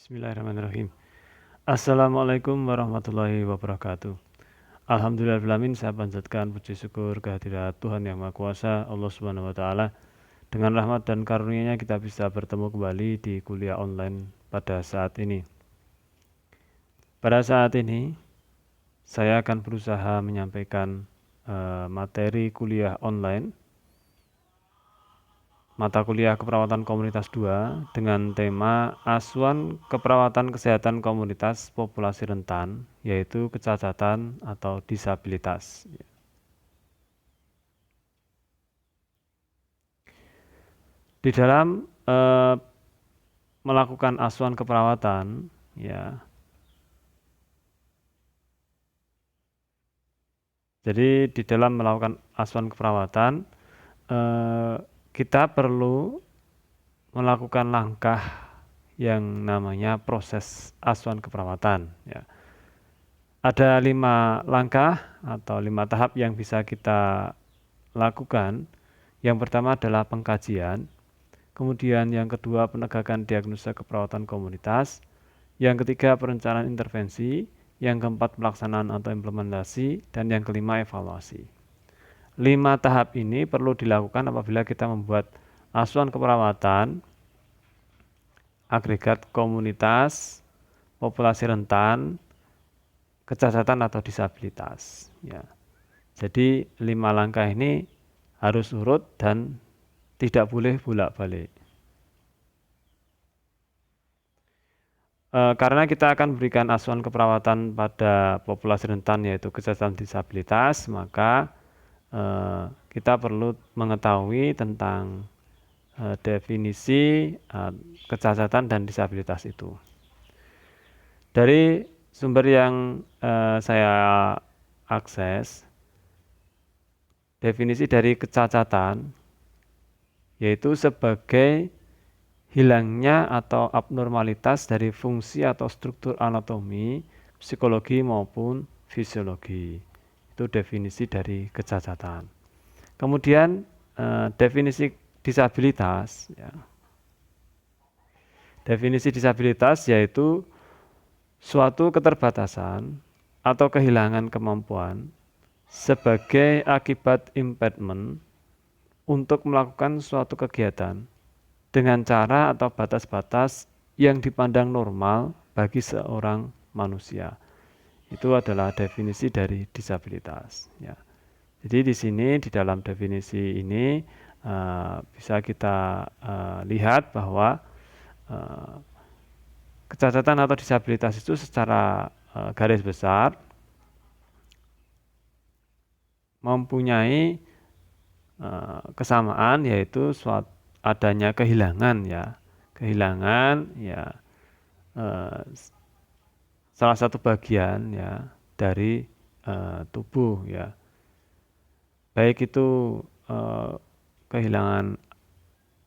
Bismillahirrahmanirrahim. Assalamualaikum warahmatullahi wabarakatuh. Alhamdulillahirrahmanirrahim, saya panjatkan puji syukur kehadirat Tuhan Yang Maha Kuasa, Allah Subhanahu wa Ta'ala. Dengan rahmat dan karunia-Nya kita bisa bertemu kembali di kuliah online pada saat ini. Pada saat ini, saya akan berusaha menyampaikan materi kuliah online mata kuliah keperawatan komunitas 2 dengan tema Asuhan Keperawatan Kesehatan Komunitas Populasi Rentan, yaitu kecacatan atau disabilitas. Di dalam melakukan asuhan keperawatan, ya. Jadi di dalam melakukan asuhan keperawatan, kita perlu melakukan langkah yang namanya proses asuhan keperawatan. Ya. Ada 5 langkah atau 5 tahap yang bisa kita lakukan. Yang pertama adalah pengkajian, kemudian yang kedua penegakan diagnosa keperawatan komunitas, yang ketiga perencanaan intervensi, yang keempat pelaksanaan atau implementasi, dan yang kelima evaluasi. 5 tahap ini perlu dilakukan apabila kita membuat asuhan keperawatan agregat komunitas populasi rentan, kecacatan atau disabilitas. Ya. Jadi 5 langkah ini harus urut dan tidak boleh bolak-balik. Karena kita akan berikan asuhan keperawatan pada populasi rentan yaitu kecacatan disabilitas, maka kita perlu mengetahui tentang definisi kecacatan dan disabilitas itu. Dari sumber yang saya akses, definisi dari kecacatan yaitu sebagai hilangnya atau abnormalitas dari fungsi atau struktur anatomi, psikologi maupun fisiologi. Itu definisi dari kecacatan. Kemudian definisi disabilitas. Ya. Definisi disabilitas yaitu suatu keterbatasan atau kehilangan kemampuan sebagai akibat impairment untuk melakukan suatu kegiatan dengan cara atau batas-batas yang dipandang normal bagi seorang manusia. Itu adalah definisi dari disabilitas. Ya. Jadi di sini di dalam definisi ini bisa kita lihat bahwa kecacatan atau disabilitas itu secara garis besar mempunyai kesamaan yaitu adanya kehilangan ya, salah satu bagian ya dari tubuh ya, baik itu kehilangan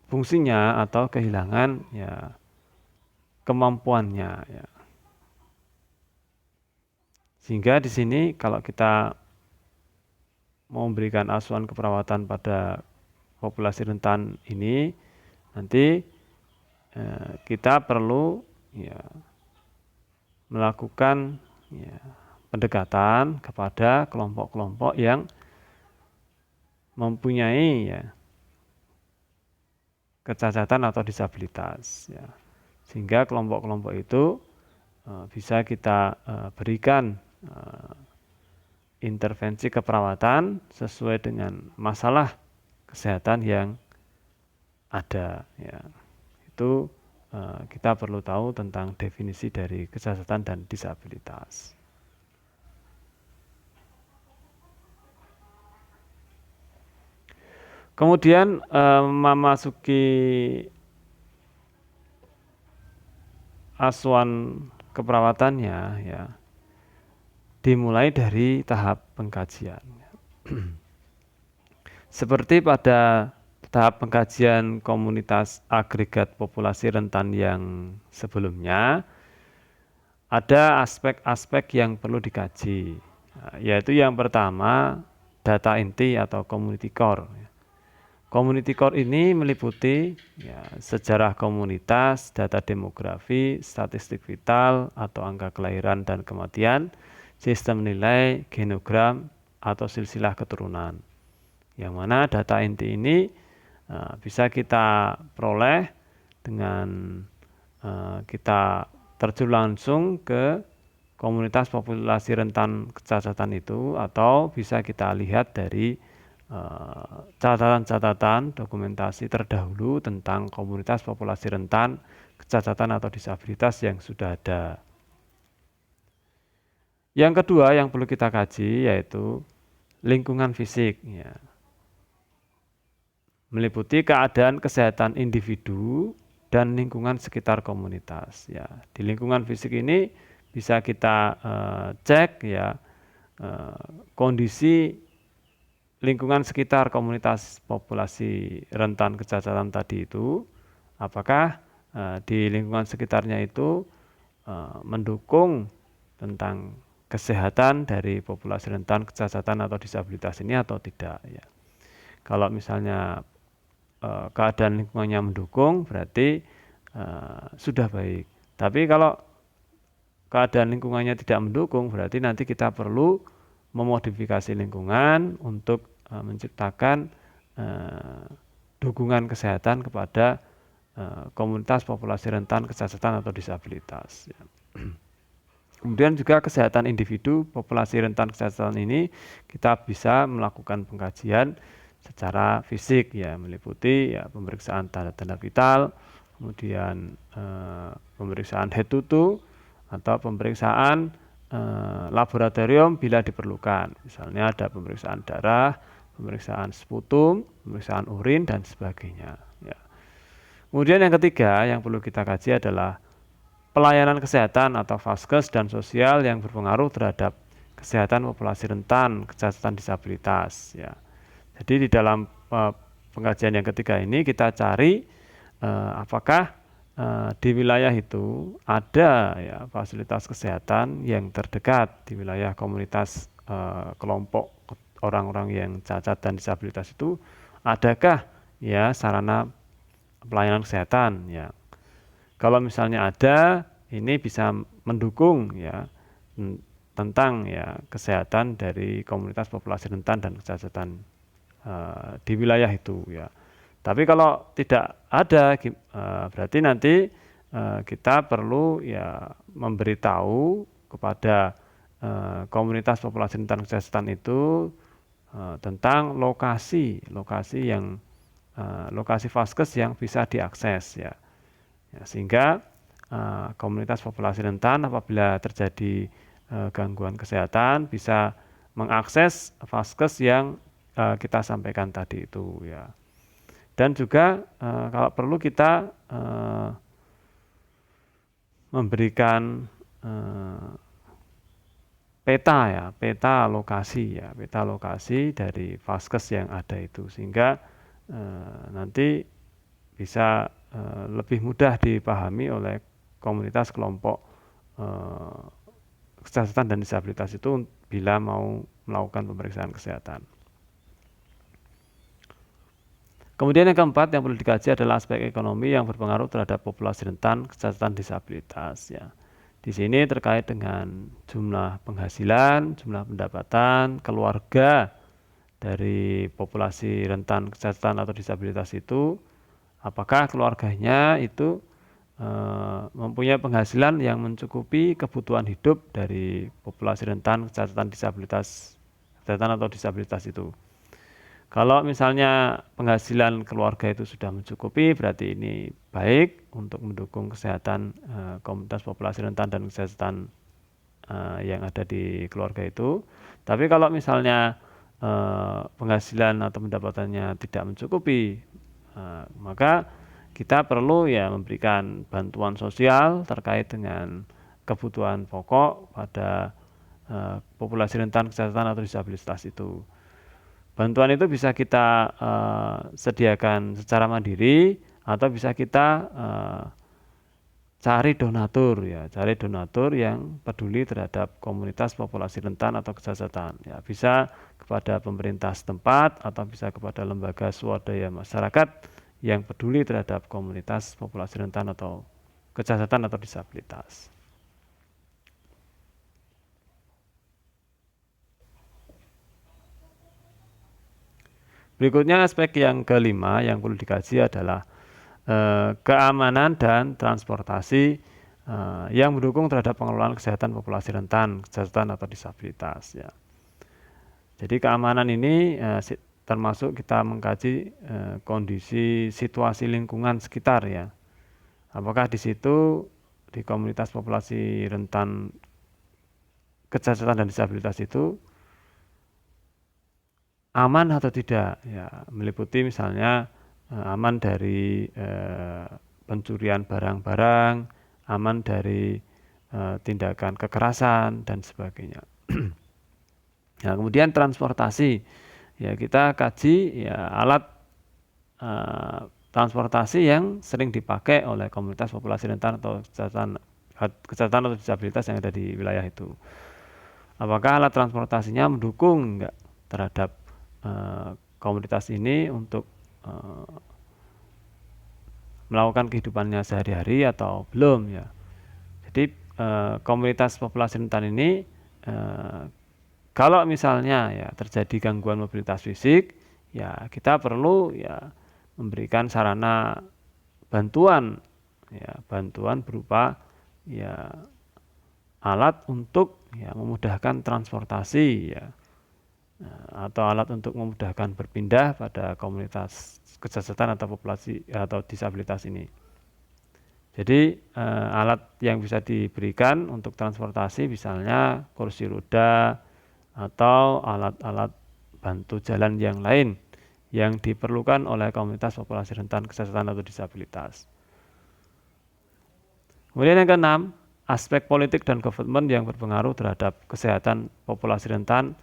fungsinya atau kehilangan ya kemampuannya ya. Sehingga di sini kalau kita mau memberikan asuhan keperawatan pada populasi rentan ini, nanti kita perlu ya melakukan ya, pendekatan kepada kelompok-kelompok yang mempunyai ya, kecacatan atau disabilitas. Ya. Sehingga kelompok-kelompok itu bisa kita berikan intervensi keperawatan sesuai dengan masalah kesehatan yang ada. Ya. Itu kita perlu tahu tentang definisi dari kecacatan dan disabilitas. Kemudian memasuki asuhan keperawatannya ya dimulai dari tahap pengkajian. Seperti pada tahap pengkajian komunitas agregat populasi rentan yang sebelumnya, ada aspek-aspek yang perlu dikaji, yaitu yang pertama data inti atau community core. Community core ini meliputi ya, sejarah komunitas, data demografi, statistik vital atau angka kelahiran dan kematian, sistem nilai, genogram, atau silsilah keturunan. Yang mana data inti ini bisa kita peroleh dengan kita terjun langsung ke komunitas populasi rentan kecacatan itu, atau bisa kita lihat dari catatan-catatan dokumentasi terdahulu tentang komunitas populasi rentan kecacatan atau disabilitas yang sudah ada. Yang kedua yang perlu kita kaji yaitu lingkungan fisik, ya. Meliputi keadaan kesehatan individu dan lingkungan sekitar komunitas. Ya, di lingkungan fisik ini bisa kita cek ya kondisi lingkungan sekitar komunitas populasi rentan kecacatan tadi itu, apakah di lingkungan sekitarnya itu mendukung tentang kesehatan dari populasi rentan kecacatan atau disabilitas ini atau tidak ya. Kalau misalnya keadaan lingkungannya mendukung, berarti sudah baik. Tapi kalau keadaan lingkungannya tidak mendukung, berarti nanti kita perlu memodifikasi lingkungan untuk menciptakan dukungan kesehatan kepada komunitas populasi rentan kecacatan atau disabilitas. Kemudian juga kesehatan individu populasi rentan kecacatan ini kita bisa melakukan pengkajian secara fisik ya, meliputi ya pemeriksaan tanda-tanda vital, kemudian pemeriksaan head to toe atau pemeriksaan laboratorium bila diperlukan. Misalnya ada pemeriksaan darah, pemeriksaan sputum, pemeriksaan urin dan sebagainya. Ya. Kemudian yang ketiga yang perlu kita kaji adalah pelayanan kesehatan atau vaskes dan sosial yang berpengaruh terhadap kesehatan populasi rentan kecacatan disabilitas. Ya. Jadi di dalam pengkajian yang ketiga ini kita cari apakah di wilayah itu ada ya fasilitas kesehatan yang terdekat di wilayah komunitas kelompok orang-orang yang cacat dan disabilitas itu, adakah ya sarana pelayanan kesehatan ya. Kalau misalnya ada, ini bisa mendukung ya tentang ya kesehatan dari komunitas populasi rentan dan kecacatan di wilayah itu ya. Tapi kalau tidak ada, berarti nanti kita perlu ya memberitahu kepada komunitas populasi rentan kecacatan itu tentang lokasi yang lokasi vaskes yang bisa diakses ya. Ya, sehingga komunitas populasi rentan apabila terjadi gangguan kesehatan bisa mengakses vaskes yang kita sampaikan tadi itu ya. Dan juga kalau perlu kita memberikan peta ya, peta lokasi dari vaskes yang ada itu, sehingga nanti bisa lebih mudah dipahami oleh komunitas kelompok kecacatan dan disabilitas itu bila mau melakukan pemeriksaan kesehatan. Kemudian yang keempat yang perlu dikaji adalah aspek ekonomi yang berpengaruh terhadap populasi rentan kecacatan disabilitas ya. Di sini terkait dengan jumlah penghasilan, jumlah pendapatan, keluarga dari populasi rentan kecacatan atau disabilitas itu, apakah keluarganya itu mempunyai penghasilan yang mencukupi kebutuhan hidup dari populasi rentan kecacatan atau disabilitas itu. Kalau misalnya penghasilan keluarga itu sudah mencukupi, berarti ini baik untuk mendukung kesehatan komunitas populasi rentan dan kesehatan yang ada di keluarga itu. Tapi kalau misalnya penghasilan atau pendapatannya tidak mencukupi, maka kita perlu ya memberikan bantuan sosial terkait dengan kebutuhan pokok pada populasi rentan kecacatan atau disabilitas itu. Bantuan itu bisa kita sediakan secara mandiri atau bisa kita cari donatur ya, cari donatur yang peduli terhadap komunitas populasi rentan atau kecacatan. Ya, bisa kepada pemerintah setempat atau bisa kepada lembaga swadaya masyarakat yang peduli terhadap komunitas populasi rentan atau kecacatan atau disabilitas. Berikutnya aspek yang kelima yang perlu dikaji adalah keamanan dan transportasi yang mendukung terhadap pengelolaan kesehatan populasi rentan, kecacatan atau disabilitas. Ya. Jadi keamanan ini termasuk kita mengkaji kondisi situasi lingkungan sekitar ya. Apakah di situ di komunitas populasi rentan kecacatan dan disabilitas itu aman atau tidak ya, meliputi misalnya aman dari pencurian barang-barang, aman dari tindakan kekerasan dan sebagainya. Nah, kemudian transportasi ya, kita kaji ya alat transportasi yang sering dipakai oleh komunitas populasi rentan atau kecacatan atau disabilitas yang ada di wilayah itu. Apakah alat transportasinya mendukung enggak terhadap komunitas ini untuk melakukan kehidupannya sehari-hari atau belum ya. Jadi komunitas populasi rentan ini kalau misalnya ya terjadi gangguan mobilitas fisik, ya kita perlu ya memberikan sarana bantuan, ya bantuan berupa ya alat untuk ya memudahkan transportasi ya, atau alat untuk memudahkan berpindah pada komunitas kecacatan atau populasi atau disabilitas ini. Jadi alat yang bisa diberikan untuk transportasi misalnya kursi roda atau alat-alat bantu jalan yang lain yang diperlukan oleh komunitas populasi rentan kecacatan atau disabilitas. Kemudian yang keenam, aspek politik dan government yang berpengaruh terhadap kesehatan populasi rentan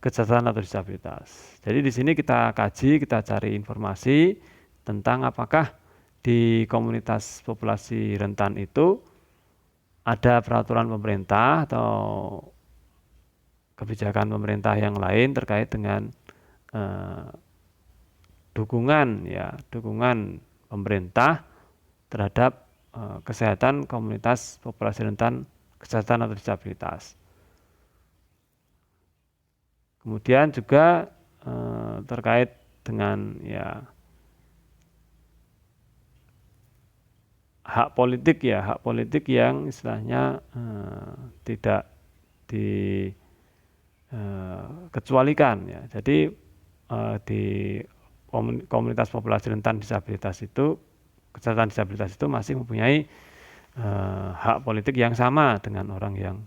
kecacatan atau disabilitas. Jadi di sini kita kaji, kita cari informasi tentang apakah di komunitas populasi rentan itu ada peraturan pemerintah atau kebijakan pemerintah yang lain terkait dengan dukungan pemerintah terhadap kesehatan komunitas populasi rentan kecacatan atau disabilitas. Kemudian juga terkait dengan ya hak politik yang istilahnya tidak dikecualikan ya. Jadi di komunitas populasi rentan disabilitas itu, kecacatan disabilitas itu masih mempunyai hak politik yang sama dengan orang yang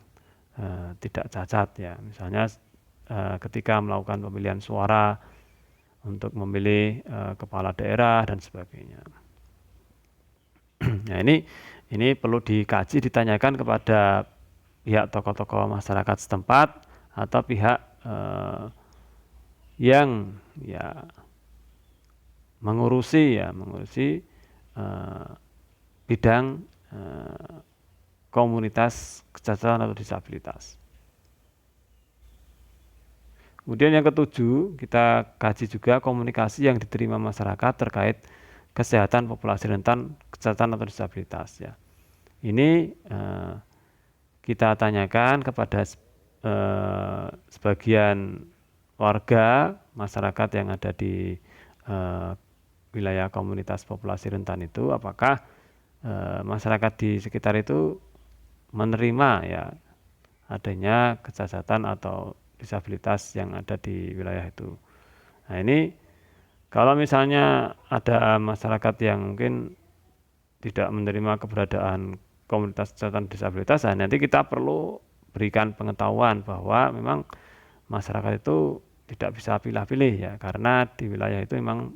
tidak cacat ya. Misalnya ketika melakukan pemilihan suara untuk memilih kepala daerah dan sebagainya. Nah, ini perlu dikaji, ditanyakan kepada pihak tokoh-tokoh masyarakat setempat atau pihak yang ya mengurusi bidang komunitas kecacatan atau disabilitas. Kemudian yang ketujuh, kita kaji juga komunikasi yang diterima masyarakat terkait kesehatan populasi rentan kecacatan atau disabilitas ya. Ini kita tanyakan kepada sebagian warga masyarakat yang ada di wilayah komunitas populasi rentan itu, apakah masyarakat di sekitar itu menerima ya adanya kecacatan atau disabilitas yang ada di wilayah itu. Nah, ini kalau misalnya ada masyarakat yang mungkin tidak menerima keberadaan komunitas kecacatan disabilitas, nah nanti kita perlu berikan pengetahuan bahwa memang masyarakat itu tidak bisa pilih-pilih ya, karena di wilayah itu memang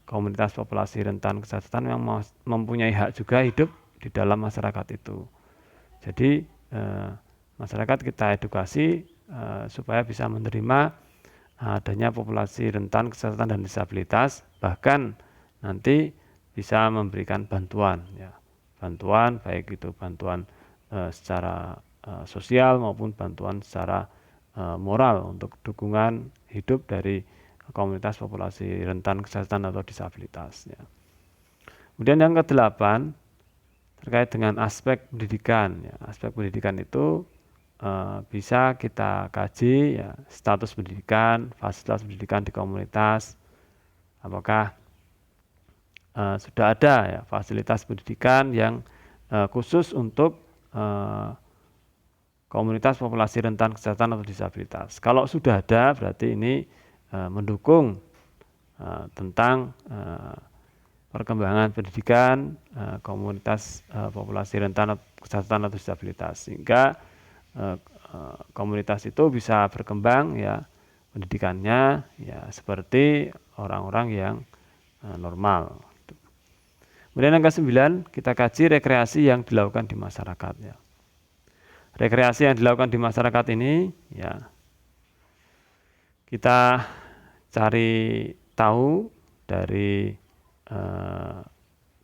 komunitas populasi rentan kecacatan memang mempunyai hak juga hidup di dalam masyarakat itu. Jadi masyarakat kita edukasi supaya bisa menerima adanya populasi rentan kecacatan dan disabilitas, bahkan nanti bisa memberikan bantuan ya. Bantuan baik itu bantuan secara sosial maupun bantuan secara moral untuk dukungan hidup dari komunitas populasi rentan kesehatan atau disabilitas ya. Kemudian yang kedelapan terkait dengan aspek pendidikan ya. Aspek pendidikan itu bisa kita kaji ya, status pendidikan, fasilitas pendidikan di komunitas, apakah sudah ada ya fasilitas pendidikan yang khusus untuk komunitas populasi rentan kesehatan atau disabilitas. Kalau sudah ada, berarti ini mendukung tentang perkembangan pendidikan komunitas populasi rentan kesehatan atau disabilitas, sehingga komunitas itu bisa berkembang ya pendidikannya ya seperti orang-orang yang normal. Kemudian yang ke-9, kita kaji rekreasi yang dilakukan di masyarakat ya. Rekreasi yang dilakukan di masyarakat ini ya kita cari tahu dari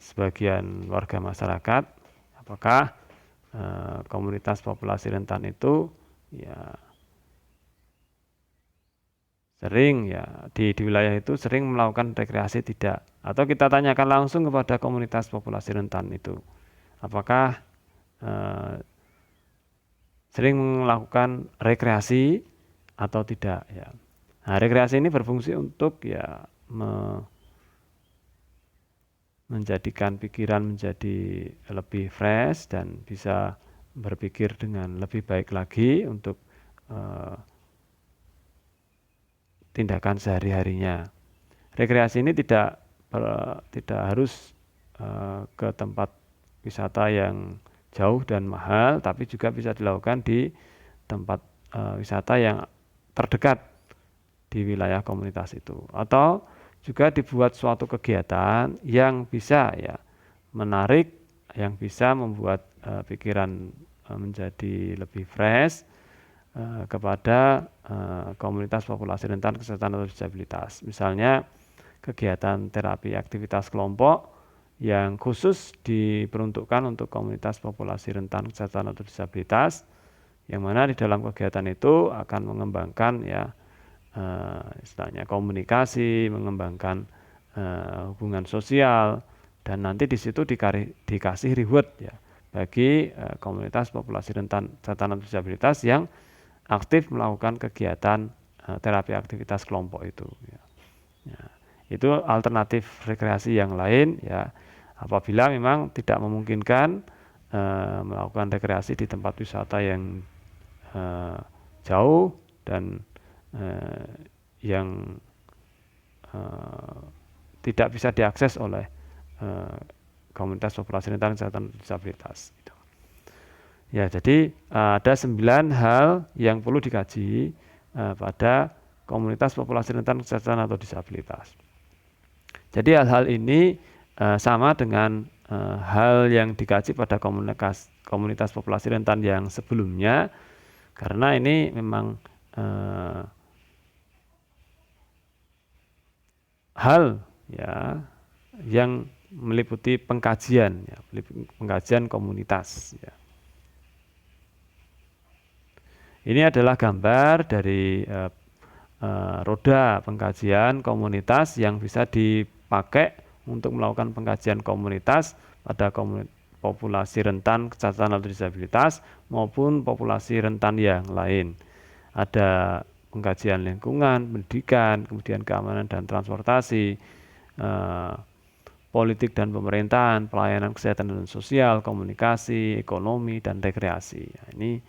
sebagian warga masyarakat apakah komunitas populasi rentan itu ya sering ya di wilayah itu sering melakukan rekreasi tidak, atau kita tanyakan langsung kepada komunitas populasi rentan itu apakah sering melakukan rekreasi atau tidak ya. Nah, rekreasi ini berfungsi untuk ya menjadikan pikiran menjadi lebih fresh dan bisa berpikir dengan lebih baik lagi untuk tindakan sehari-harinya. Rekreasi ini tidak harus ke tempat wisata yang jauh dan mahal, tapi juga bisa dilakukan di tempat wisata yang terdekat di wilayah komunitas itu, atau juga dibuat suatu kegiatan yang bisa ya menarik, yang bisa membuat pikiran menjadi lebih fresh kepada komunitas populasi rentan kesehatan atau disabilitas. Misalnya kegiatan terapi aktivitas kelompok yang khusus diperuntukkan untuk komunitas populasi rentan kesehatan atau disabilitas, yang mana di dalam kegiatan itu akan mengembangkan ya istilahnya komunikasi, mengembangkan hubungan sosial, dan nanti di situ dikasih reward ya bagi komunitas populasi rentan kesehatan atau disabilitas yang aktif melakukan kegiatan terapi aktivitas kelompok itu ya. Ya, itu alternatif rekreasi yang lain ya apabila memang tidak memungkinkan melakukan rekreasi di tempat wisata yang jauh dan yang tidak bisa diakses oleh komunitas populasi rentan kesehatan disabilitas. Ya, jadi ada 9 hal yang perlu dikaji pada komunitas populasi rentan kesehatan atau disabilitas. Jadi hal-hal ini sama dengan hal yang dikaji pada komunitas populasi rentan yang sebelumnya, karena ini memang hal ya yang meliputi pengkajian ya, pengkajian komunitas ya. Ini adalah gambar dari roda pengkajian komunitas yang bisa dipakai untuk melakukan pengkajian komunitas pada populasi rentan kesehatan atau disabilitas maupun populasi rentan yang lain. Ada pengkajian lingkungan, pendidikan, kemudian keamanan dan transportasi, politik dan pemerintahan, pelayanan kesehatan dan sosial, komunikasi, ekonomi, dan rekreasi. Ini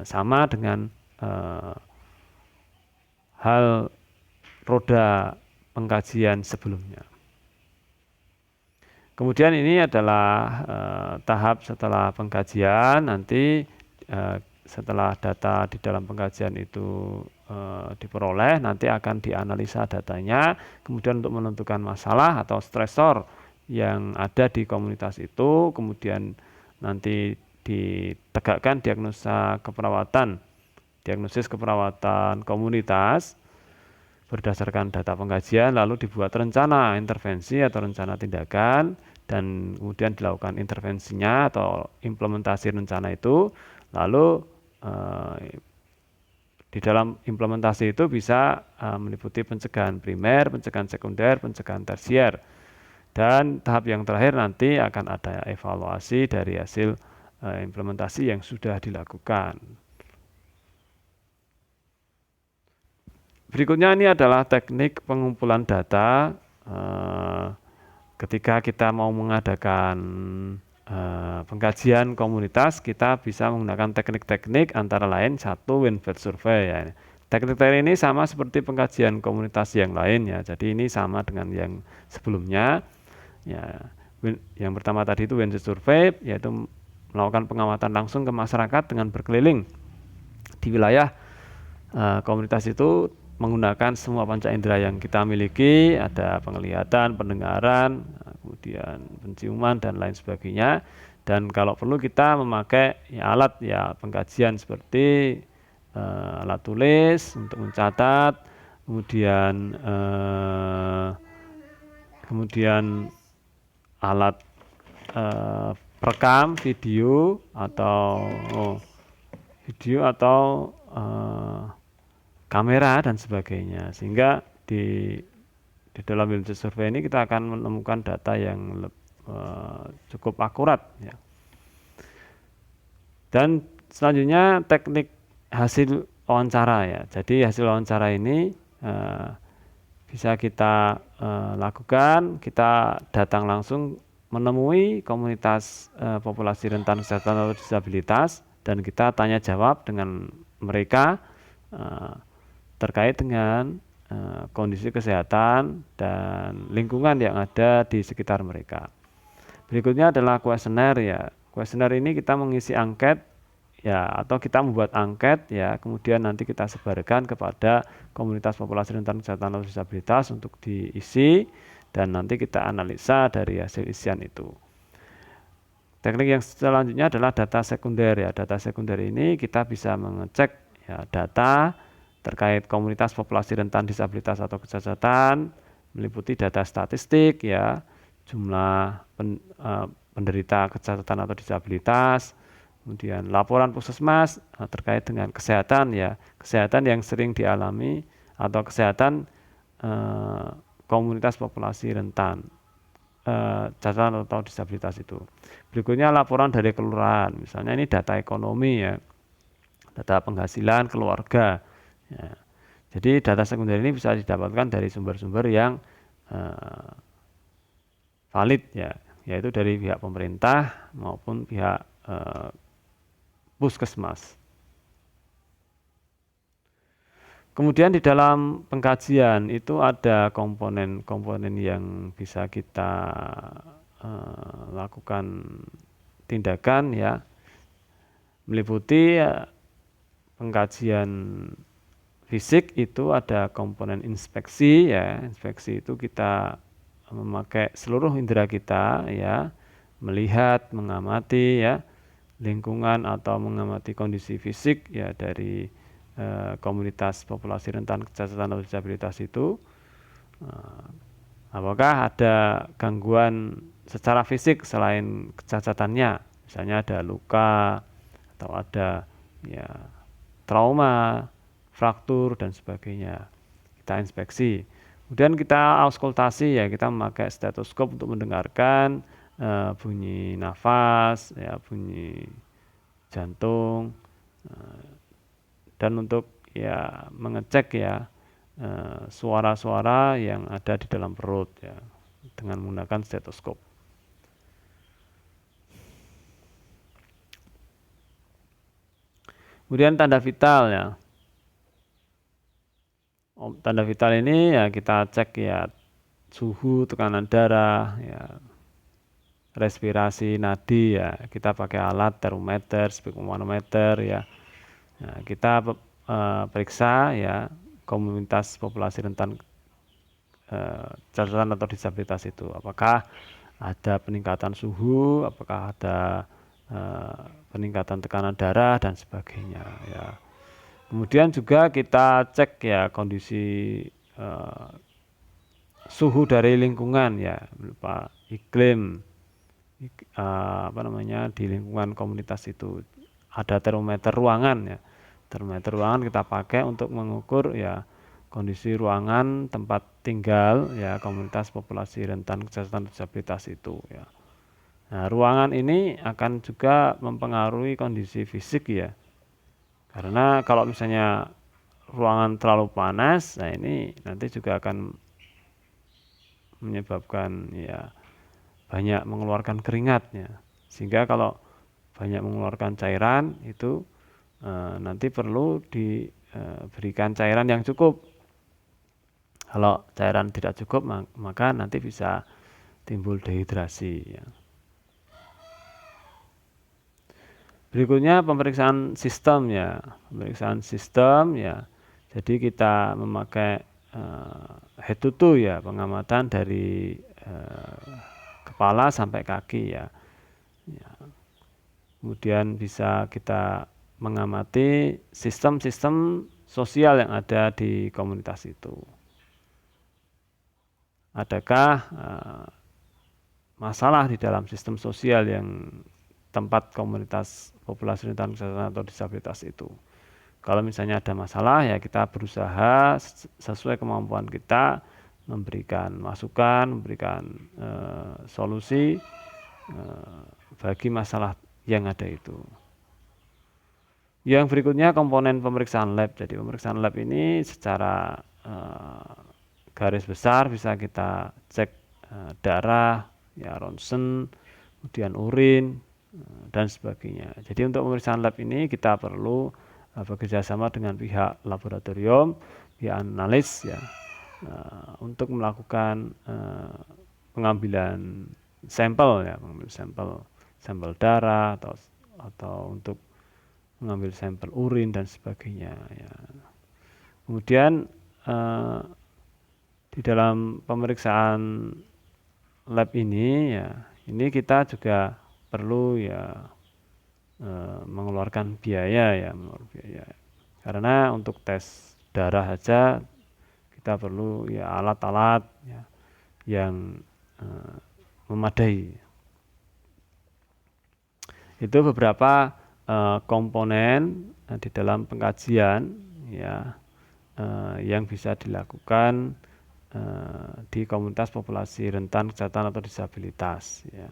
sama dengan hal roda pengkajian sebelumnya. Kemudian ini adalah tahap setelah pengkajian. Nanti setelah data di dalam pengkajian itu diperoleh, nanti akan dianalisa datanya, kemudian untuk menentukan masalah atau stresor yang ada di komunitas itu, kemudian nanti ditegakkan diagnosis keperawatan komunitas, berdasarkan data pengkajian lalu dibuat rencana intervensi atau rencana tindakan dan kemudian dilakukan intervensinya atau implementasi rencana itu lalu di dalam implementasi itu bisa meliputi pencegahan primer, pencegahan sekunder, pencegahan tersier. Dan tahap yang terakhir nanti akan ada evaluasi dari hasil implementasi yang sudah dilakukan. Berikutnya ini adalah teknik pengumpulan data ketika kita mau mengadakan pengkajian komunitas, kita bisa menggunakan teknik-teknik antara lain satu Weinberg survey ya. Teknik-teknik ini sama seperti pengkajian komunitas yang lain ya. Jadi ini sama dengan yang sebelumnya. Ya, yang pertama tadi itu Weinberg survey, yaitu melakukan pengamatan langsung ke masyarakat dengan berkeliling di wilayah komunitas itu menggunakan semua panca indera yang kita miliki, ada penglihatan, pendengaran, kemudian penciuman dan lain sebagainya. Dan kalau perlu kita memakai alat ya pengkajian seperti alat tulis untuk mencatat, kemudian alat perekam video atau kamera dan sebagainya, sehingga di dalam Weinberg survey ini kita akan menemukan data yang cukup akurat ya. Dan selanjutnya teknik hasil wawancara ya. Jadi hasil wawancara ini bisa kita lakukan, kita datang langsung menemui komunitas populasi rentan kesehatan atau disabilitas dan kita tanya jawab dengan mereka terkait dengan kondisi kesehatan dan lingkungan yang ada di sekitar mereka. Berikutnya adalah kuesioner ya. Kuesioner ini kita mengisi angket ya atau kita membuat angket ya, kemudian nanti kita sebarkan kepada komunitas populasi rentan kesehatan atau disabilitas untuk diisi dan nanti kita analisa dari hasil isian itu. Teknik yang selanjutnya adalah data sekunder ya. Data sekunder ini kita bisa mengecek ya data terkait komunitas populasi rentan disabilitas atau kecacatan, meliputi data statistik ya, jumlah penderita kecacatan atau disabilitas, kemudian laporan puskesmas terkait dengan kesehatan ya, kesehatan yang sering dialami atau kesehatan komunitas populasi rentan kecacatan atau disabilitas itu. Berikutnya laporan dari kelurahan, misalnya ini data ekonomi ya, data penghasilan keluarga. Ya. Jadi data sekunder ini bisa didapatkan dari sumber-sumber yang valid ya, yaitu dari pihak pemerintah maupun pihak puskesmas. Kemudian di dalam pengkajian itu ada komponen-komponen yang bisa kita lakukan tindakan ya, meliputi pengkajian fisik itu ada komponen inspeksi ya. Inspeksi itu kita memakai seluruh indera kita ya, melihat, mengamati ya lingkungan atau mengamati kondisi fisik ya dari komunitas populasi rentan kecacatan atau disabilitas itu. Apakah ada gangguan secara fisik selain kecacatannya, misalnya ada luka atau ada ya trauma, fraktur dan sebagainya. Kita inspeksi. Kemudian kita auskultasi ya, kita memakai stetoskop untuk mendengarkan bunyi nafas, ya, bunyi jantung, dan untuk ya mengecek ya suara-suara yang ada di dalam perut ya dengan menggunakan stetoskop. Kemudian tanda vital ya. Tanda vital ini ya kita cek ya suhu, tekanan darah, ya respirasi, nadi ya. Kita pakai alat termometer, spektrometer ya. Nah, kita periksa ya komunitas populasi rentan kecacatan atau disabilitas itu. Apakah ada peningkatan suhu, apakah ada peningkatan tekanan darah dan sebagainya ya. Kemudian juga kita cek ya kondisi suhu dari lingkungan ya, berupa iklim, di lingkungan komunitas itu. Ada termometer ruangan ya. Termometer ruangan kita pakai untuk mengukur ya kondisi ruangan tempat tinggal ya komunitas populasi rentan kejahatan disabilitas itu ya. Nah, ruangan ini akan juga mempengaruhi kondisi fisik ya. Karena kalau misalnya ruangan terlalu panas, nah ini nanti juga akan menyebabkan ya banyak mengeluarkan keringatnya. Sehingga kalau banyak mengeluarkan cairan itu nanti perlu diberikan cairan yang cukup. Kalau cairan tidak cukup maka nanti bisa timbul dehidrasi ya. Berikutnya pemeriksaan sistem ya. Pemeriksaan sistem ya. Jadi kita memakai head to toe ya, pengamatan dari kepala sampai kaki ya. Kemudian bisa kita mengamati sistem-sistem sosial yang ada di komunitas itu. Adakah masalah di dalam sistem sosial yang tempat komunitas populasi rentan kejahatan atau disabilitas itu. Kalau misalnya ada masalah ya kita berusaha sesuai kemampuan kita memberikan masukan, memberikan solusi bagi masalah yang ada itu. Yang berikutnya komponen pemeriksaan lab. Jadi pemeriksaan lab ini secara garis besar bisa kita cek darah, ya ronsen, kemudian urin dan sebagainya. Jadi untuk pemeriksaan lab ini kita perlu bekerjasama dengan pihak laboratorium, pihak analis ya, untuk melakukan pengambilan sampel ya, mengambil sampel darah atau untuk mengambil sampel urin dan sebagainya ya. Kemudian di dalam pemeriksaan lab ini ya, ini kita juga perlu ya mengeluarkan biaya. Karena untuk tes darah saja kita perlu ya alat-alat ya, yang memadai. Itu beberapa komponen di dalam pengkajian ya yang bisa dilakukan di komunitas populasi rentan kejahatan atau disabilitas ya.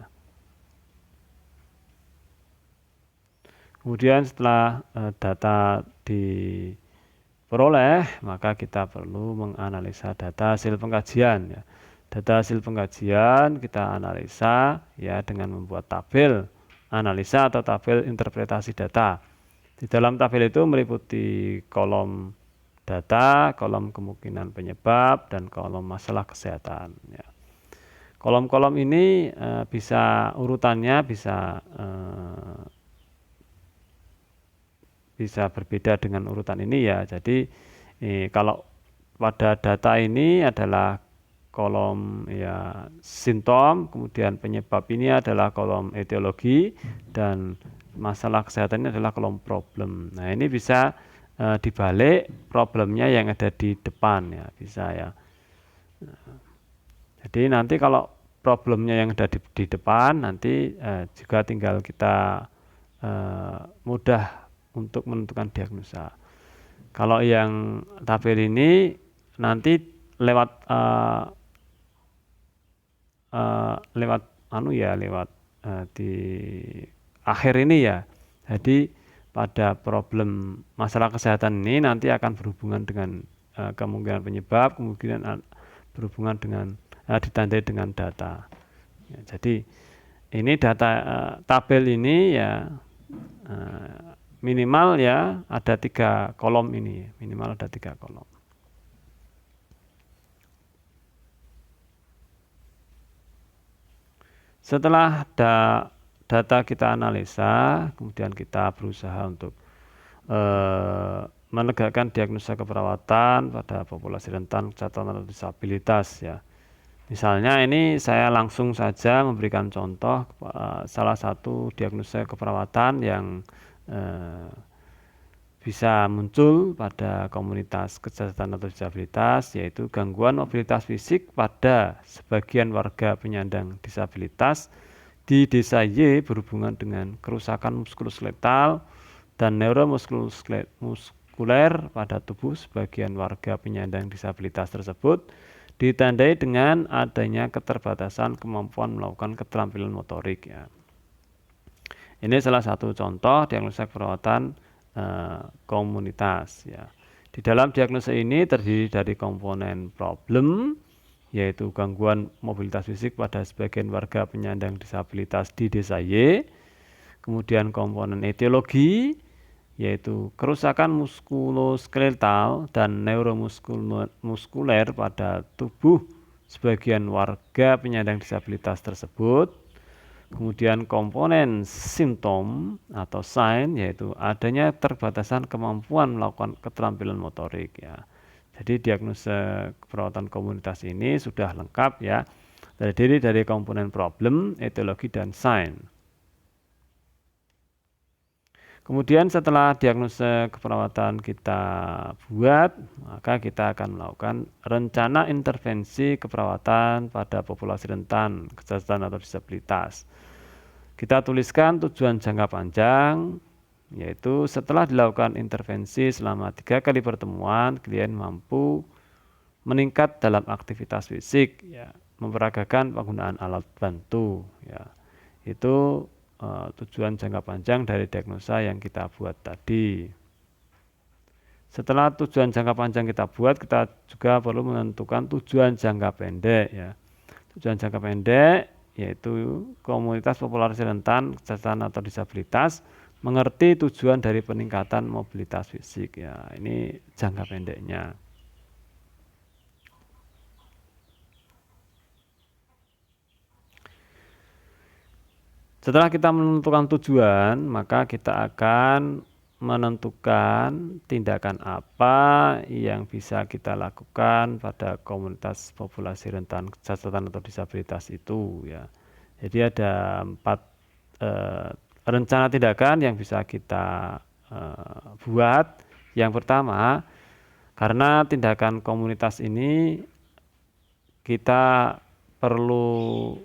Kemudian setelah data diperoleh, maka kita perlu menganalisa data hasil pengkajian ya. Data hasil pengkajian kita analisa ya dengan membuat tabel analisa atau tabel interpretasi data. Di dalam tabel itu meliputi kolom data, kolom kemungkinan penyebab, dan kolom masalah kesehatan ya. Kolom-kolom ini bisa urutannya bisa berbeda dengan urutan ini ya. Jadi kalau pada data ini adalah kolom ya simptom, kemudian penyebab ini adalah kolom etiologi, dan masalah kesehatan ini adalah kolom problem. Nah ini bisa dibalik problemnya yang ada di depan ya, bisa ya. Jadi nanti kalau problemnya yang ada di depan nanti juga tinggal kita mudah untuk menentukan diagnosa. Kalau yang tabel ini nanti lewat di akhir ini ya. Jadi pada problem masalah kesehatan ini nanti akan berhubungan dengan kemungkinan penyebab, kemungkinan berhubungan dengan ditandai dengan data. Ya, jadi ini data tabel ini ya minimal ya ada 3 kolom ini, minimal ada 3 kolom. Setelah data kita analisa, kemudian kita berusaha untuk menegakkan diagnosa keperawatan pada populasi rentan kejahatan atau disabilitas ya. Misalnya ini saya langsung saja memberikan contoh salah satu diagnosa keperawatan yang bisa muncul pada komunitas kecacatan atau disabilitas, yaitu gangguan mobilitas fisik pada sebagian warga penyandang disabilitas di desa Y berhubungan dengan kerusakan muskuloskeletal dan neuromuskuler pada tubuh sebagian warga penyandang disabilitas tersebut, ditandai dengan adanya keterbatasan kemampuan melakukan keterampilan motorik. Ya. Ini salah satu contoh diagnosa keperawatan komunitas. Ya. Di dalam diagnosa ini terdiri dari komponen problem, yaitu gangguan mobilitas fisik pada sebagian warga penyandang disabilitas di desa Y. Kemudian komponen etiologi, yaitu kerusakan muskuloskeletal dan neuromuskuler pada tubuh sebagian warga penyandang disabilitas tersebut. Kemudian komponen simptom atau sign, yaitu adanya terbatasan kemampuan melakukan keterampilan motorik. Ya. Jadi diagnosa keperawatan komunitas ini sudah lengkap ya, terdiri dari komponen problem, etiologi, dan sign. Kemudian setelah diagnosa keperawatan kita buat, maka kita akan melakukan rencana intervensi keperawatan pada populasi rentan, kecacatan atau disabilitas. Kita tuliskan tujuan jangka panjang, yaitu setelah dilakukan intervensi selama 3 kali pertemuan, klien mampu meningkat dalam aktivitas fisik, ya, memperagakan penggunaan alat bantu. Ya. Itu tujuan jangka panjang dari diagnosa yang kita buat tadi. Setelah tujuan jangka panjang kita buat, kita juga perlu menentukan tujuan jangka pendek. Ya. Tujuan jangka pendek yaitu komunitas populasi rentan, kecacatan atau disabilitas mengerti tujuan dari peningkatan mobilitas fisik. Ya, ini jangka pendeknya. Setelah kita menentukan tujuan, maka kita akan menentukan tindakan apa yang bisa kita lakukan pada komunitas populasi rentan kecacatan atau disabilitas itu. Ya. Jadi ada 4 rencana tindakan yang bisa kita buat. Yang pertama, karena tindakan komunitas ini kita perlu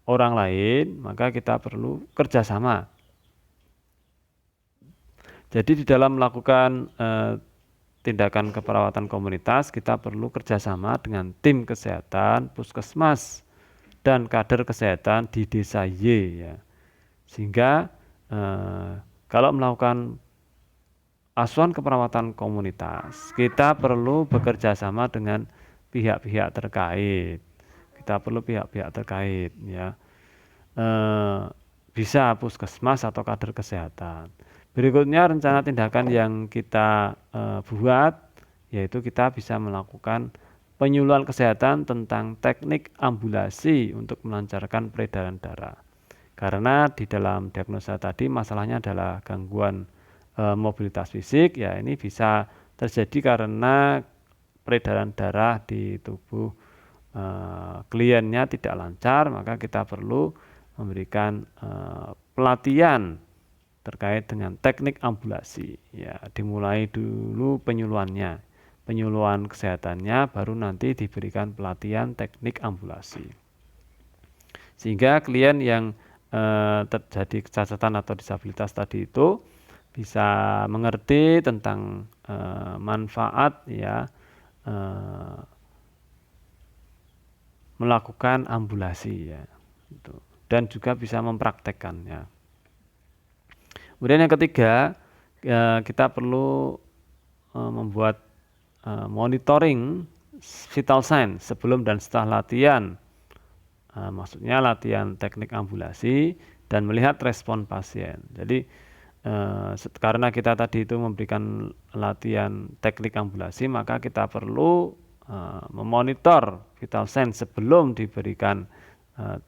orang lain, maka kita perlu kerjasama. Jadi di dalam melakukan tindakan keperawatan komunitas, kita perlu kerjasama dengan tim kesehatan, puskesmas, dan kader kesehatan di desa Y. Ya. Sehingga kalau melakukan asuhan keperawatan komunitas, kita perlu bekerja sama dengan pihak-pihak terkait. Kita perlu pihak-pihak terkait, ya. Bisa puskesmas atau kader kesehatan. Berikutnya rencana tindakan yang kita buat, yaitu kita bisa melakukan penyuluhan kesehatan tentang teknik ambulasi untuk melancarkan peredaran darah. Karena di dalam diagnosa tadi masalahnya adalah gangguan mobilitas fisik, ya ini bisa terjadi karena peredaran darah di tubuh kliennya tidak lancar, maka kita perlu memberikan pelatihan terkait dengan teknik ambulasi. Ya, dimulai dulu penyuluhannya, penyuluhan kesehatannya, baru nanti diberikan pelatihan teknik ambulasi. Sehingga klien yang terjadi kecacatan atau disabilitas tadi itu bisa mengerti tentang manfaat, ya, melakukan ambulasi, ya, gitu. Dan juga bisa mempraktekkannya. Kemudian yang ketiga, kita perlu membuat monitoring vital sign sebelum dan setelah latihan. Maksudnya latihan teknik ambulasi dan melihat respon pasien. Jadi karena kita tadi itu memberikan latihan teknik ambulasi, maka kita perlu memonitor vital sign sebelum diberikan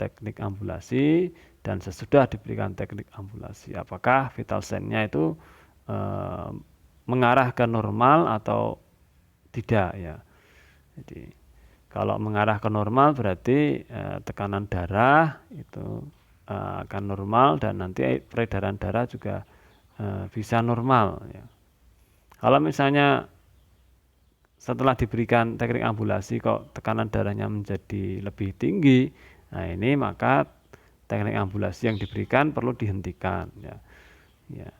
teknik ambulasi dan sesudah diberikan teknik ambulasi. Apakah vital sign-nya itu mengarah ke normal atau tidak, ya. Jadi kalau mengarah ke normal berarti tekanan darah itu akan normal dan nanti peredaran darah juga bisa normal, ya. Kalau misalnya setelah diberikan teknik ambulasi kok tekanan darahnya menjadi lebih tinggi, nah ini maka teknik ambulasi yang diberikan perlu dihentikan ya. Ya.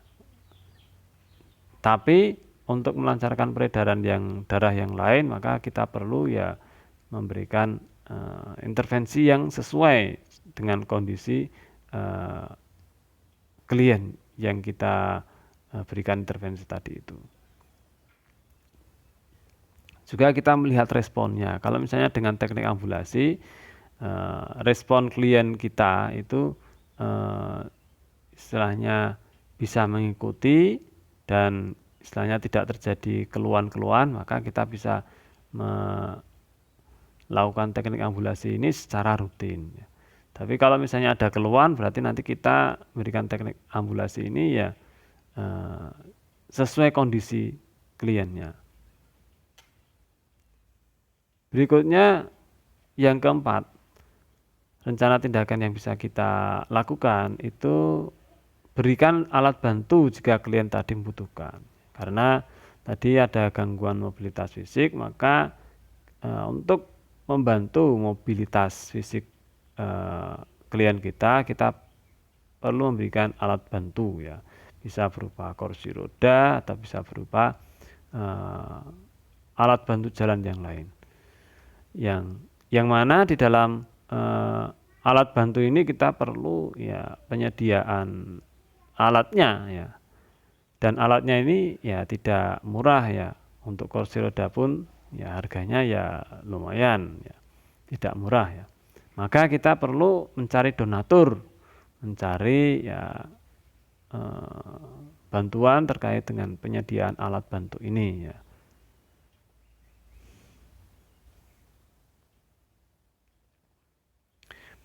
Tapi untuk melancarkan peredaran yang darah yang lain maka kita perlu ya memberikan intervensi yang sesuai dengan kondisi uh, klien yang kita berikan intervensi tadi itu. Juga kita melihat responnya. Kalau misalnya dengan teknik ambulasi, respon klien kita itu istilahnya bisa mengikuti dan istilahnya tidak terjadi keluhan-keluhan, maka kita bisa melakukan teknik ambulasi ini secara rutin. Tapi kalau misalnya ada keluhan, berarti nanti kita berikan teknik ambulasi ini ya sesuai kondisi kliennya. Berikutnya yang keempat, rencana tindakan yang bisa kita lakukan itu berikan alat bantu jika klien tadi membutuhkan. Karena tadi ada gangguan mobilitas fisik, maka untuk membantu mobilitas fisik klien kita perlu memberikan alat bantu ya. Bisa berupa kursi roda atau bisa berupa alat bantu jalan yang lain. Yang mana di dalam alat bantu ini kita perlu ya penyediaan alatnya ya. Dan alatnya ini ya tidak murah ya. Untuk kursi roda pun ya harganya ya lumayan ya. Tidak murah ya. Maka kita perlu mencari donatur, mencari ya bantuan terkait dengan penyediaan alat bantu ini ya.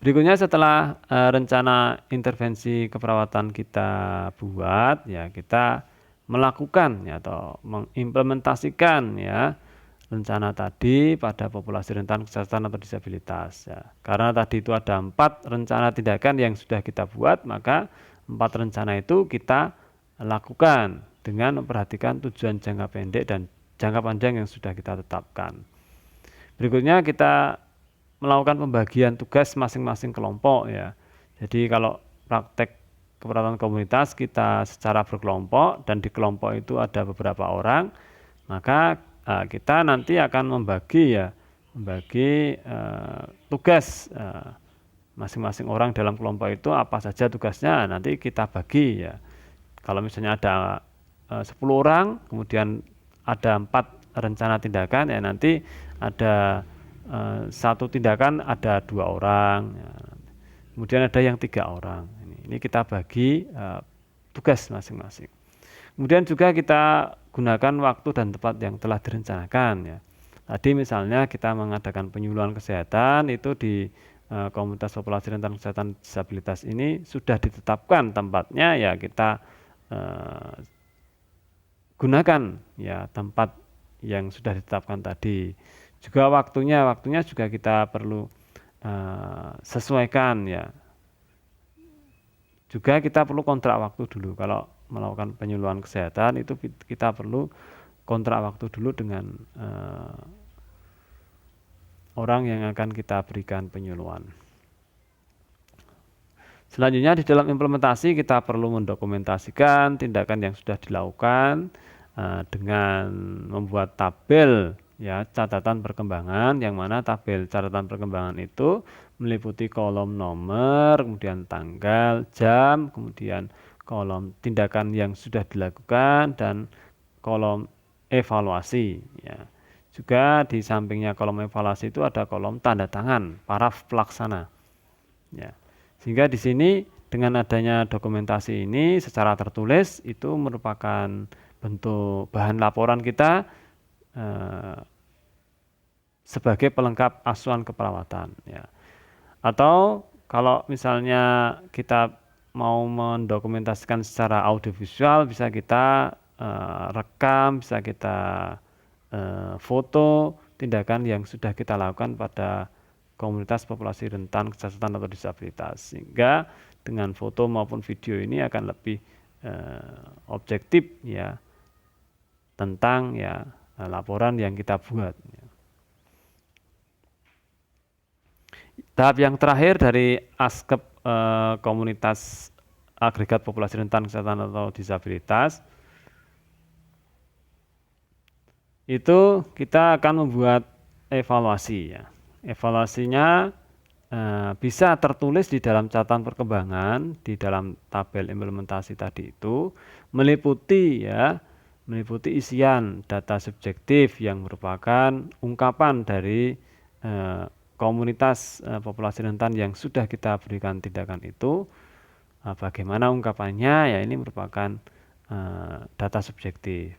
Berikutnya setelah rencana intervensi keperawatan kita buat, ya kita melakukan ya, atau mengimplementasikan ya rencana tadi pada populasi rentan kesehatan atau disabilitas. Ya. Karena tadi itu ada 4 rencana tindakan yang sudah kita buat, maka 4 rencana itu kita lakukan dengan memperhatikan tujuan jangka pendek dan jangka panjang yang sudah kita tetapkan. Berikutnya kita melakukan pembagian tugas masing-masing kelompok ya. Jadi kalau praktek keperawatan komunitas kita secara berkelompok dan di kelompok itu ada beberapa orang, maka kita nanti akan membagi tugas masing-masing orang dalam kelompok itu apa saja tugasnya nanti kita bagi ya. Kalau misalnya ada 10 orang, kemudian ada 4 rencana tindakan ya nanti ada satu tindakan ada 2 orang ya. Kemudian ada yang 3 orang ini kita bagi tugas masing-masing. Kemudian juga kita gunakan waktu dan tempat yang telah direncanakan ya. Tadi misalnya kita mengadakan penyuluhan kesehatan itu di komunitas populasi rentan kesehatan disabilitas ini sudah ditetapkan tempatnya ya kita gunakan ya tempat yang sudah ditetapkan tadi. Juga waktunya juga kita perlu sesuaikan ya. Juga kita perlu kontrak waktu dulu. Kalau melakukan penyuluhan kesehatan itu kita perlu kontrak waktu dulu dengan orang yang akan kita berikan penyuluhan. Selanjutnya di dalam implementasi kita perlu mendokumentasikan tindakan yang sudah dilakukan dengan membuat tabel ya catatan perkembangan, yang mana tabel catatan perkembangan itu meliputi kolom nomor, kemudian tanggal, jam, kemudian kolom tindakan yang sudah dilakukan dan kolom evaluasi ya. Juga di sampingnya kolom evaluasi itu ada kolom tanda tangan paraf pelaksana ya. Sehingga di sini dengan adanya dokumentasi ini secara tertulis itu merupakan bentuk bahan laporan kita sebagai pelengkap asuhan keperawatan ya. Atau kalau misalnya kita mau mendokumentasikan secara audiovisual bisa kita rekam, bisa kita foto tindakan yang sudah kita lakukan pada komunitas populasi rentan kesehatan atau disabilitas, sehingga dengan foto maupun video ini akan lebih objektif ya tentang ya laporan yang kita buat. Tahap yang terakhir dari ASKEP komunitas agregat populasi rentan kesehatan atau disabilitas itu kita akan membuat evaluasi ya. Evaluasinya bisa tertulis di dalam catatan perkembangan di dalam tabel implementasi tadi itu meliputi isian data subjektif yang merupakan ungkapan dari komunitas populasi rentan yang sudah kita berikan tindakan itu. Bagaimana ungkapannya ya, ini merupakan data subjektif.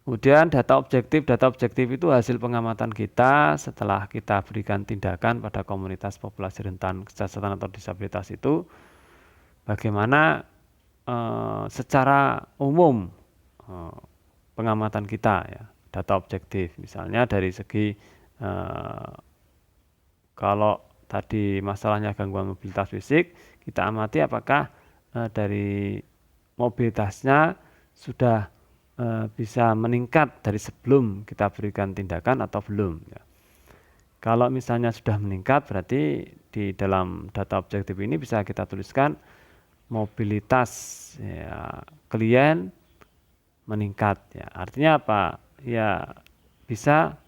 Kemudian data objektif itu hasil pengamatan kita setelah kita berikan tindakan pada komunitas populasi rentan kesehatan atau disabilitas itu, bagaimana secara umum pengamatan kita ya, data objektif. Misalnya dari segi kalau tadi masalahnya gangguan mobilitas fisik, kita amati apakah dari mobilitasnya sudah bisa meningkat dari sebelum kita berikan tindakan atau belum ya. Kalau misalnya sudah meningkat, berarti di dalam data objektif ini bisa kita tuliskan mobilitas ya, klien meningkat ya. Artinya apa? Ya bisa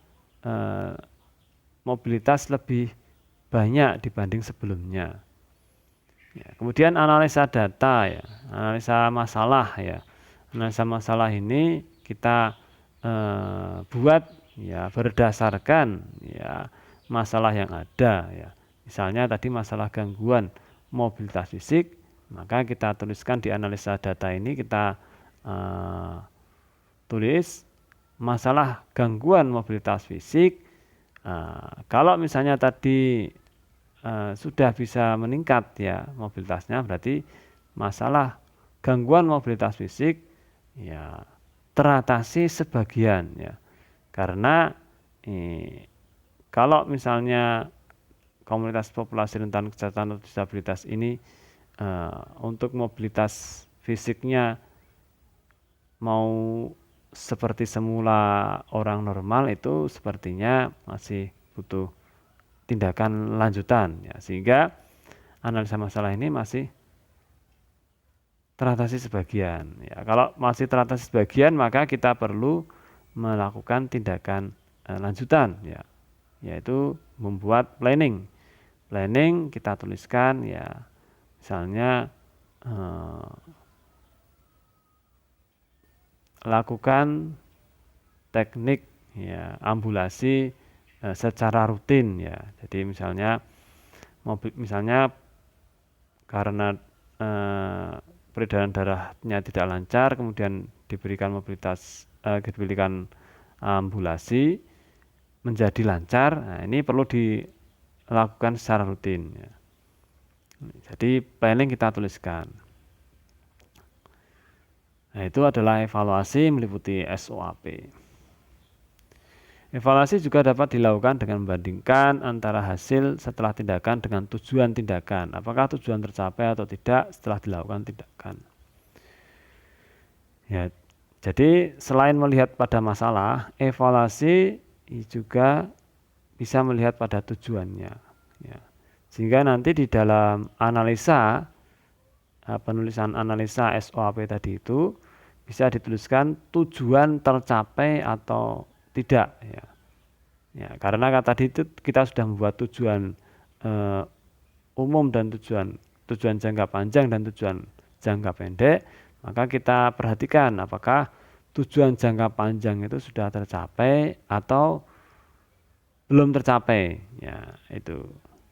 mobilitas lebih banyak dibanding sebelumnya. Ya, kemudian analisa data ya, analisa masalah ya. Analisa masalah ini kita buat ya berdasarkan ya masalah yang ada ya. Misalnya tadi masalah gangguan mobilitas fisik, maka kita tuliskan di analisa data ini kita tulis masalah gangguan mobilitas fisik. Kalau misalnya tadi sudah bisa meningkat ya mobilitasnya, berarti masalah gangguan mobilitas fisik ya teratasi sebagian ya, karena kalau misalnya komunitas populasi rentan kesehatan atau disabilitas ini untuk mobilitas fisiknya mau seperti semula orang normal, itu sepertinya masih butuh tindakan lanjutan ya, sehingga analisa masalah ini masih teratasi sebagian ya. Kalau masih teratasi sebagian, maka kita perlu melakukan tindakan lanjutan ya, yaitu membuat planning kita tuliskan ya, misalnya lakukan teknik ya ambulasi secara rutin ya. Jadi misalnya karena peredaran darahnya tidak lancar, kemudian diberikan ambulasi menjadi lancar. Nah, ini perlu dilakukan secara rutin ya. Jadi planning kita tuliskan. Nah, itu adalah evaluasi meliputi SOAP. Evaluasi juga dapat dilakukan dengan membandingkan antara hasil setelah tindakan dengan tujuan tindakan. Apakah tujuan tercapai atau tidak setelah dilakukan tindakan. Ya, jadi selain melihat pada masalah, evaluasi juga bisa melihat pada tujuannya. Ya. Sehingga nanti di dalam penulisan analisa SOAP tadi itu bisa dituliskan tujuan tercapai atau tidak ya. Ya, karena tadi itu kita sudah membuat tujuan umum dan tujuan jangka panjang dan tujuan jangka pendek, maka kita perhatikan apakah tujuan jangka panjang itu sudah tercapai atau belum tercapai ya.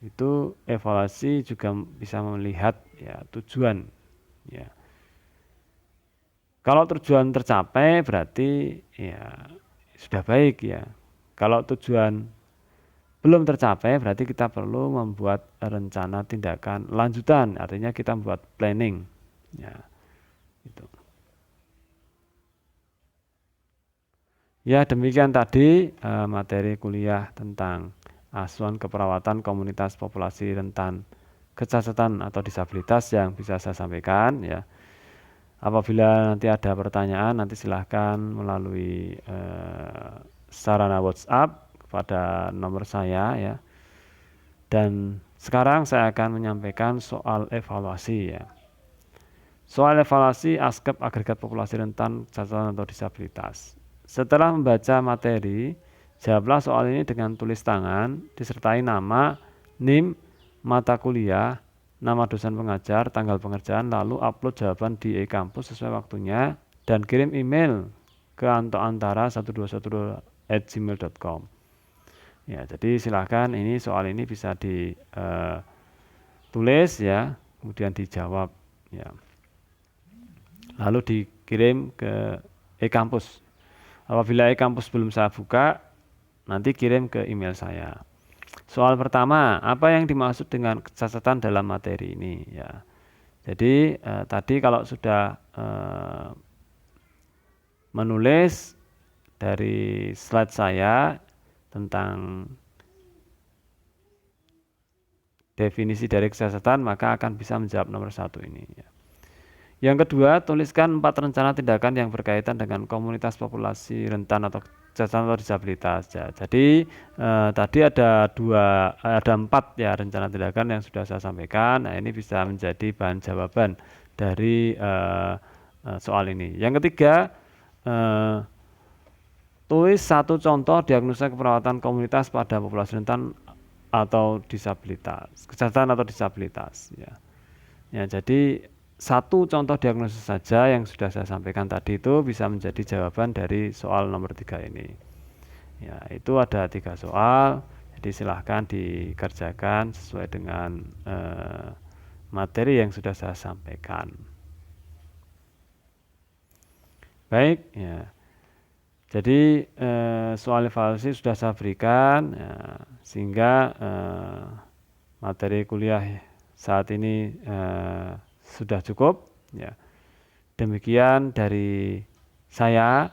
Itu evaluasi juga bisa melihat ya tujuan ya. Kalau tujuan tercapai berarti ya sudah baik ya. Kalau tujuan belum tercapai berarti kita perlu membuat rencana tindakan lanjutan, artinya kita membuat planning ya. Itu. Ya, demikian tadi materi kuliah tentang asuhan keperawatan komunitas populasi rentan kecacatan atau disabilitas yang bisa saya sampaikan ya. Apabila nanti ada pertanyaan, nanti silahkan melalui sarana WhatsApp kepada nomor saya ya. Dan sekarang saya akan menyampaikan soal evaluasi ya. Soal evaluasi ASKEP agregat populasi rentan catatan atau disabilitas. Setelah membaca materi, jawablah soal ini dengan tulis tangan, disertai nama, NIM, mata kuliah, nama dosen pengajar, tanggal pengerjaan, lalu upload jawaban di e-kampus sesuai waktunya, dan kirim email ke antoantara1212@gmail.com. Ya, jadi silakan ini soal ini bisa ditulis ya, kemudian dijawab ya. Lalu dikirim ke e-kampus. Apabila e-kampus belum saya buka, nanti kirim ke email saya. Soal pertama, apa yang dimaksud dengan kecacatan dalam materi ini ya. Jadi tadi kalau sudah menulis dari slide saya tentang definisi dari kecacatan, maka akan bisa menjawab nomor 1 ini ya. Yang kedua, tuliskan 4 rencana tindakan yang berkaitan dengan komunitas populasi rentan atau kecacatan atau disabilitas. Ya, jadi tadi ada 4 ya rencana tindakan yang sudah saya sampaikan. Nah, ini bisa menjadi bahan jawaban dari soal ini. Yang ketiga, tulis 1 contoh diagnosa keperawatan komunitas pada populasi rentan atau disabilitas, kecacatan atau disabilitas. Ya, jadi 1 contoh diagnosis saja yang sudah saya sampaikan tadi itu bisa menjadi jawaban dari soal nomor 3 ini. Ya, itu ada 3 soal, jadi silahkan dikerjakan sesuai dengan materi yang sudah saya sampaikan. Baik, ya. Jadi soal evaluasi sudah saya berikan, ya, sehingga materi kuliah saat ini sudah cukup ya. Demikian dari saya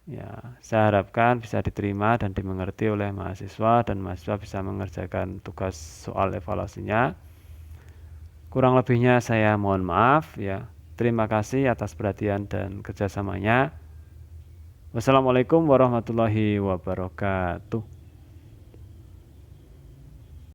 ya, saya harapkan bisa diterima dan dimengerti oleh mahasiswa dan mahasiswa bisa mengerjakan tugas soal evaluasinya. Kurang lebihnya saya mohon maaf ya. Terima kasih atas perhatian dan kerjasamanya. Wassalamualaikum warahmatullahi wabarakatuh.